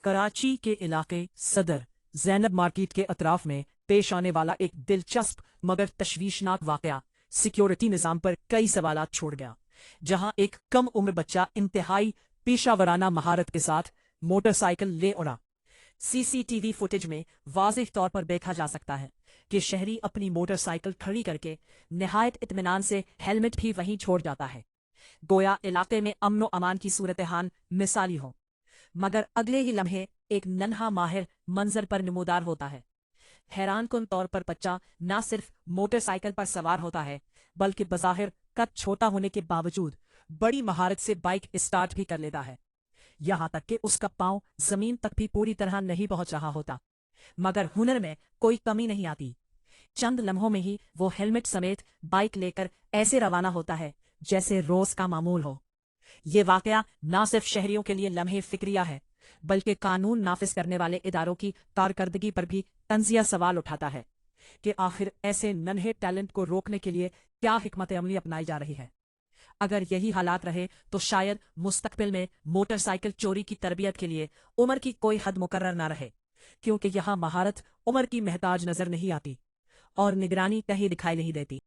कराची के इलाके सदर ज़ैनब मार्केट के अतराफ में पेश आने वाला एक दिलचस्प मगर तशवीशनाक वाकया सिक्योरिटी निज़ाम पर कई सवालात छोड़ गया, जहां एक कम उम्र बच्चा इंतहाई पेशावराना महारत के साथ मोटरसाइकिल ले उड़ा। सीसीटीवी फुटेज में वाज़ेह तौर पर देखा जा सकता है कि शहरी अपनी मोटरसाइकिल खड़ी करके निहायत इत्मीनान से हेलमेट भी वहीं छोड़ जाता है, गोया इलाके में अमनो अमान की सूरत हाल मिसाली हो। मगर अगले ही लम्हे एक नन्हा माहिर मंजर पर नमूदार होता है। हैरानकुन तौर पर बच्चा न सिर्फ मोटरसाइकिल पर सवार होता है, बल्कि बज़ाहिर कद छोटा होने के बावजूद बड़ी महारत से बाइक स्टार्ट भी कर लेता है। यहाँ तक कि उसका पांव जमीन तक भी पूरी तरह नहीं पहुंच रहा होता, मगर हुनर में कोई कमी नहीं आती। चंद लम्हों में ही वो हेलमेट समेत बाइक लेकर ऐसे रवाना होता है जैसे रोज का मामूल हो। ये वाकया न सिर्फ शहरियों के लिए लम्हे फिक्रिया है, बल्कि कानून नाफिज करने वाले इदारों की कारकर्दगी पर भी तंजिया सवाल उठाता है कि आखिर ऐसे नन्हे टैलेंट को रोकने के लिए क्या हिकमत अमली अपनाई जा रही है। अगर यही हालात रहे तो शायद मुस्तकबिल में मोटरसाइकिल चोरी की तरबियत के लिए उम्र की कोई हद मुकर्रर न रहे, क्योंकि यहाँ महारत उम्र की महताज नजर नहीं आती और निगरानी कहीं दिखाई नहीं देती।